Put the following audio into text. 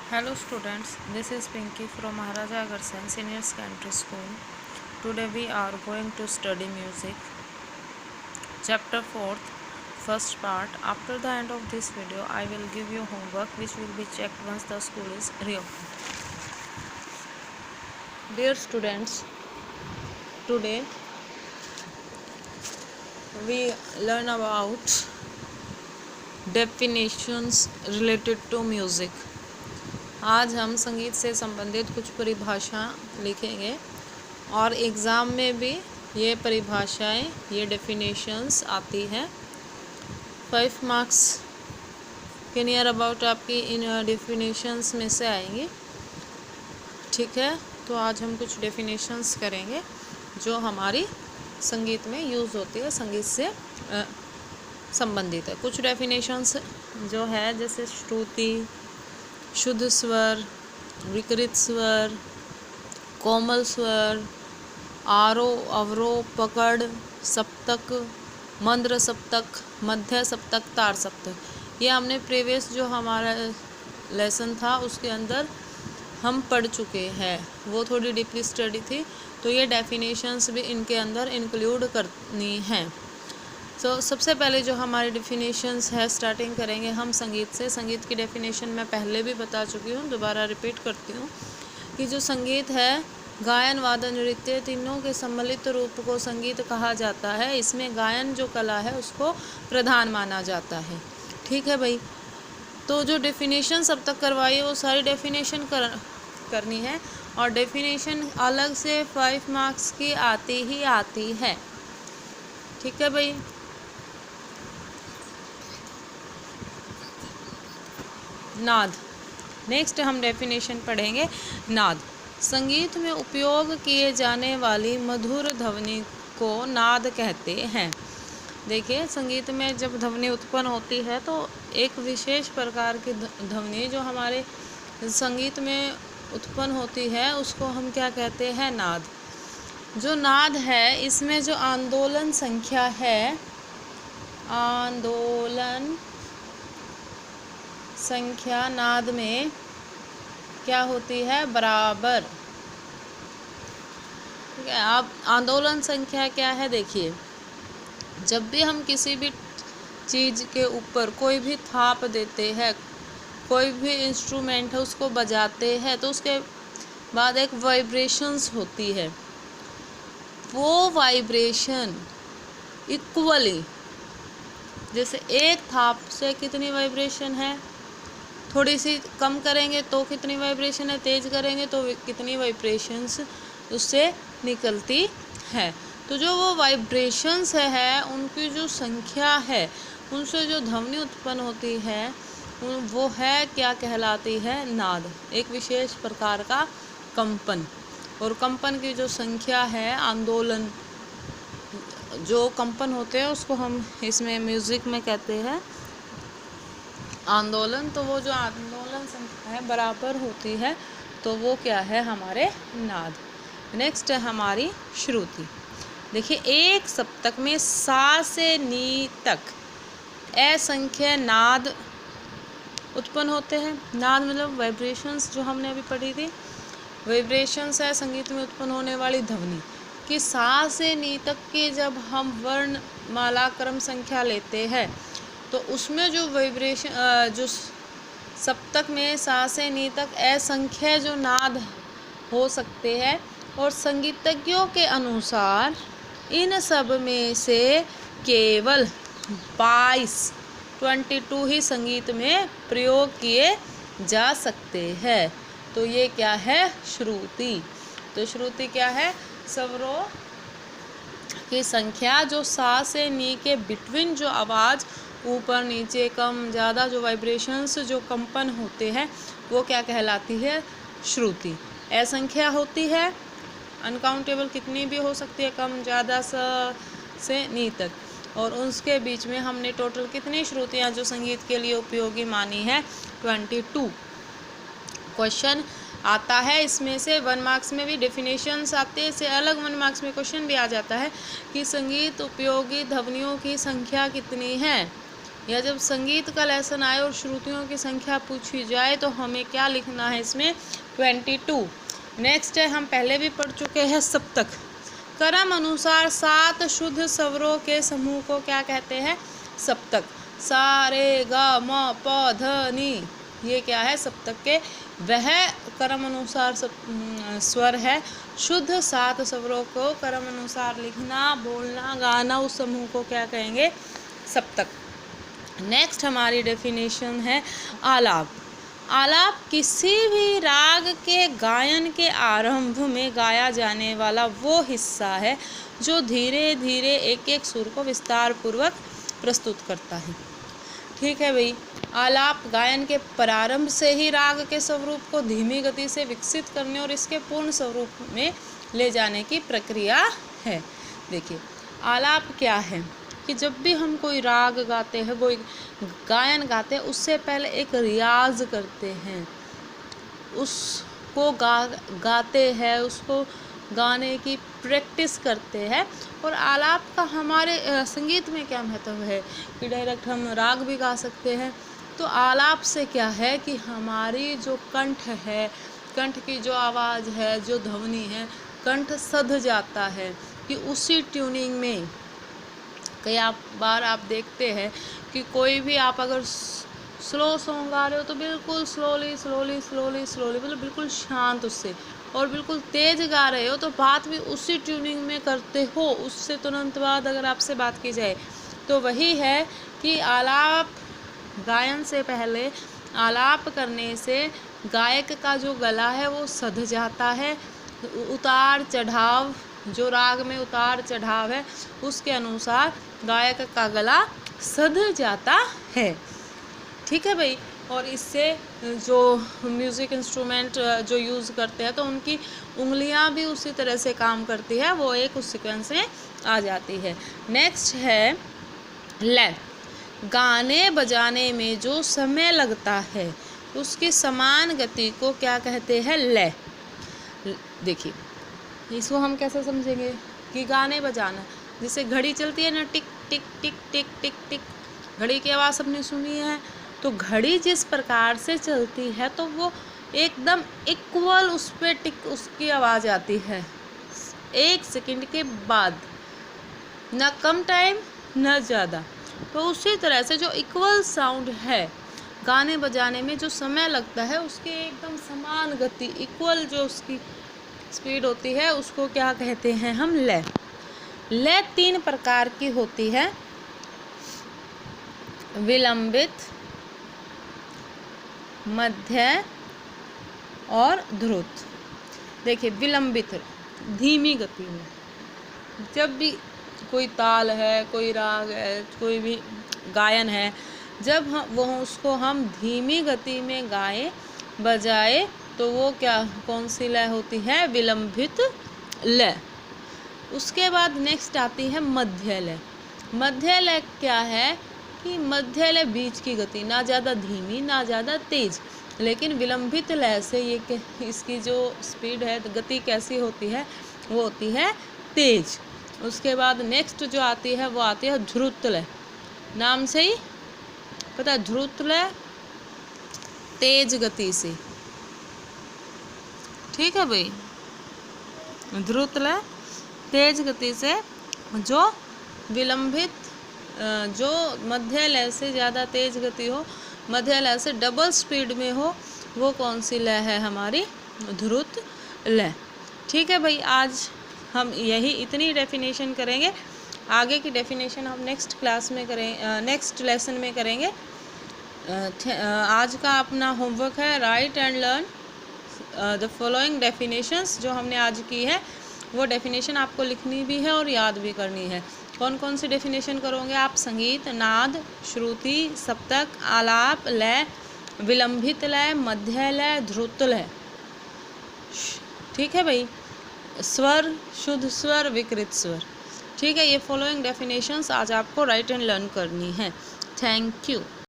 Hello students, this is Pinky from Maharaja Agarsen Senior Secondary School. Today we are going to study music. Chapter 4th, first part. After the end of this video, I will give you homework which will be checked once the school is reopened. Dear students, today we learn about definitions related to music. आज हम संगीत से संबंधित कुछ परिभाषा लिखेंगे और exam में भी ये परिभाषाएं, ये डेफिनेशंस आती हैं। 5 मार्क्स के नियर अबाउट आपकी इन डेफिनेशंस में से आएंगी। ठीक है, तो आज हम कुछ डेफिनेशंस करेंगे जो हमारी संगीत में यूज़ होती है, संगीत से संबंधित है। कुछ डेफिनेशंस जो है जैसे श्रुति, शुद्ध स्वर, विकृत स्वर, कोमल स्वर, आरोह अवरोह, पकड़, सप्तक, मंद्र सप्तक, मध्य सप्तक, तार सप्तक। ये हमने प्रीवियस जो हमारा लेसन था उसके अंदर हम पढ़ चुके हैं, वो थोड़ी डीपली स्टडी थी, तो ये डेफिनेशंस भी इनके अंदर इंक्लूड करनी हैं। तो सबसे पहले जो हमारी डेफिनेशंस है, स्टार्टिंग करेंगे हम संगीत से। संगीत की डेफिनेशन मैं पहले भी बता चुकी हूँ, दोबारा रिपीट करती हूँ कि जो संगीत है, गायन, वादन, नृत्य तीनों के सम्मिलित रूप को संगीत कहा जाता है। इसमें गायन जो कला है उसको प्रधान माना जाता है। ठीक है भाई, तो जो डेफिनेशन अब तक करवाई है वो सारी डेफिनेशन करनी है और डेफिनेशन अलग से 5 मार्क्स की आती ही आती है। ठीक है भाई, नाद। नेक्स्ट हम डेफिनेशन पढ़ेंगे नाद। संगीत में उपयोग किए जाने वाली मधुर ध्वनि को नाद कहते हैं। देखिए, संगीत में जब ध्वनि उत्पन्न होती है तो एक विशेष प्रकार की ध्वनि जो हमारे संगीत में उत्पन्न होती है उसको हम क्या कहते हैं? नाद। जो नाद है इसमें जो आंदोलन संख्या है, आंदोलन संख्या नाद में क्या होती है? बराबर। ठीक है, अब आंदोलन संख्या क्या है? देखिए, जब भी हम किसी भी चीज़ के ऊपर कोई भी थाप देते हैं, कोई भी इंस्ट्रूमेंट है उसको बजाते हैं, तो उसके बाद एक वाइब्रेशंस होती है। वो वाइब्रेशन इक्वली, जैसे एक थाप से कितनी वाइब्रेशन है, थोड़ी सी कम करेंगे तो कितनी वाइब्रेशन है, तेज़ करेंगे तो कितनी वाइब्रेशंस उससे निकलती है। तो जो वो वाइब्रेशंस है उनकी जो संख्या है, उनसे जो ध्वनि उत्पन्न होती है वो है क्या कहलाती है? नाद। एक विशेष प्रकार का कंपन, और कंपन की जो संख्या है, आंदोलन जो कंपन होते हैं उसको हम इसमें म्यूज़िक में कहते हैं आंदोलन। तो वो जो आंदोलन संख्या है बराबर होती है, तो वो क्या है? हमारे नाद। नेक्स्ट है हमारी श्रुति। देखिए, एक सप्तक में सा से नी तक असंख्य नाद उत्पन्न होते हैं। नाद मतलब वाइब्रेशंस, जो हमने अभी पढ़ी थी, वाइब्रेशंस है संगीत में उत्पन्न होने वाली ध्वनि कि सा से नी तक के जब हम वर्ण माला क्रम संख्या लेते हैं तो उसमें जो वाइब्रेशन जो सप्तक में सा से नी तक असंख्य जो नाद हो सकते हैं, और संगीतज्ञों के अनुसार इन सब में से केवल 22 ही संगीत में प्रयोग किए जा सकते हैं। तो ये क्या है? श्रुति। तो श्रुति क्या है? स्वरों की संख्या जो सा से नी के बिटवीन जो आवाज़ ऊपर नीचे कम ज़्यादा जो वाइब्रेशंस जो कंपन होते हैं वो क्या कहलाती है? श्रुति। असंख्या होती है, अनकाउंटेबल कितनी भी हो सकती है, कम ज़्यादा से नी तक, और उसके बीच में हमने टोटल कितनी श्रुतियाँ जो संगीत के लिए उपयोगी मानी है? 22। क्वेश्चन आता है इसमें से 1 मार्क्स में भी डेफिनेशंस आते हैं, इससे अलग 1 मार्क्स में क्वेश्चन भी आ जाता है कि संगीत उपयोगी ध्वनियों की संख्या कितनी है? या जब संगीत का लेसन आए और श्रुतियों की संख्या पूछी जाए तो हमें क्या लिखना है इसमें? 22। नेक्स्ट है, हम पहले भी पढ़ चुके हैं, सप्तक। क्रम अनुसार 7 शुद्ध स्वरों के समूह को क्या कहते हैं? सप्तक। सा रे गा म प ध नी, ये क्या है? सप्तक के वह क्रम अनुसार स्वर है। शुद्ध 7 स्वरों को क्रम अनुसार लिखना, बोलना, गाना, उस समूह को क्या कहेंगे? सप्तक। नेक्स्ट हमारी डेफिनेशन है आलाप। आलाप किसी भी राग के गायन के आरंभ में गाया जाने वाला वो हिस्सा है जो धीरे धीरे एक एक सुर को विस्तार पूर्वक प्रस्तुत करता है। ठीक है भाई, आलाप गायन के प्रारंभ से ही राग के स्वरूप को धीमी गति से विकसित करने और इसके पूर्ण स्वरूप में ले जाने की प्रक्रिया है। देखिए, आलाप क्या है कि जब भी हम कोई राग गाते हैं, कोई गायन गाते हैं, उससे पहले एक रियाज करते हैं, उसको गाते हैं, उसको गाने की प्रैक्टिस करते हैं। और आलाप का हमारे संगीत में क्या महत्व है कि डायरेक्ट हम राग भी गा सकते हैं। तो आलाप से क्या है कि हमारी जो कंठ है, कंठ की जो आवाज़ है, जो ध्वनि है, कंठ सध जाता है कि उसी ट्यूनिंग में। कई बार आप देखते हैं कि कोई भी आप अगर स्लो सॉन्ग गा रहे हो तो बिल्कुल स्लोली स्लोली स्लोली स्लोली, मतलब बिल्कुल शांत उससे, और बिल्कुल तेज गा रहे हो तो बात भी उसी ट्यूनिंग में करते हो। उससे तुरंत बाद अगर आपसे बात की जाए तो वही है कि आलाप गायन से पहले, आलाप करने से गायक का जो गला है वो सध जाता है। उतार चढ़ाव, जो राग में उतार चढ़ाव है उसके अनुसार गायक का गला सध जाता है। ठीक है भाई। और इससे जो म्यूज़िक इंस्ट्रूमेंट जो यूज़ करते हैं तो उनकी उंगलियां भी उसी तरह से काम करती है, वो एक उस सीक्वेंस में आ जाती है। नेक्स्ट है लय। गाने बजाने में जो समय लगता है उसकी समान गति को क्या कहते हैं? लय। देखिए, इसको हम कैसे समझेंगे कि गाने बजाना, जैसे घड़ी चलती है ना, टिक टिक टिक टिक टिक टिक, घड़ी की आवाज़ सबने सुनी है। तो घड़ी जिस प्रकार से चलती है तो वो एकदम इक्वल उस पर टिक उसकी आवाज़ आती है 1 सेकंड के बाद, ना कम टाइम ना ज़्यादा। तो उसी तरह से जो इक्वल साउंड है, गाने बजाने में जो समय लगता है उसकी एकदम समान गति, इक्वल जो उसकी स्पीड होती है, उसको क्या कहते हैं हम? लय। लय 3 प्रकार की होती है, विलंबित, मध्य और द्रुत। देखिए, विलंबित धीमी गति में, जब भी कोई ताल है, कोई राग है, कोई भी गायन है, जब उसको हम धीमी गति में गाएं बजाए तो वो क्या, कौन सी लय होती है? विलंबित लय। उसके बाद नेक्स्ट आती है मध्य लय। मध्य लय क्या है कि मध्य लय बीच की गति, ना ज़्यादा धीमी ना ज़्यादा तेज। लेकिन विलंबित लय से ये इसकी जो स्पीड है, गति कैसी होती है? वो होती है तेज। उसके बाद नेक्स्ट जो आती है वो आती है ध्रुत लय। नाम से ही पता है, ध्रुत लय तेज गति से। ठीक है भाई, ध्रुत लय तेज गति से। जो विलंबित, जो मध्य लय से ज़्यादा तेज गति हो, मध्य लय से डबल स्पीड में हो, वो कौन सी लय है? हमारी ध्रुत लय। ठीक है भाई, आज हम यही इतनी डेफिनेशन करेंगे। आगे की डेफिनेशन हम नेक्स्ट क्लास में नेक्स्ट लेसन में करेंगे। आज का अपना होमवर्क है right and learn the following definitions. जो हमने आज की है वो डेफिनेशन आपको लिखनी भी है और याद भी करनी है। कौन कौन सी डेफिनेशन करोगे आप? संगीत, नाद, श्रुति, सप्तक, आलाप, लय, विलंबित लय, मध्य लय, ध्रुत लय। ठीक है भाई, स्वर, शुद्ध स्वर, विकृत स्वर। ठीक है, ये फॉलोइंग डेफिनेशंस आज आपको राइट एंड लर्न करनी है। Thank you.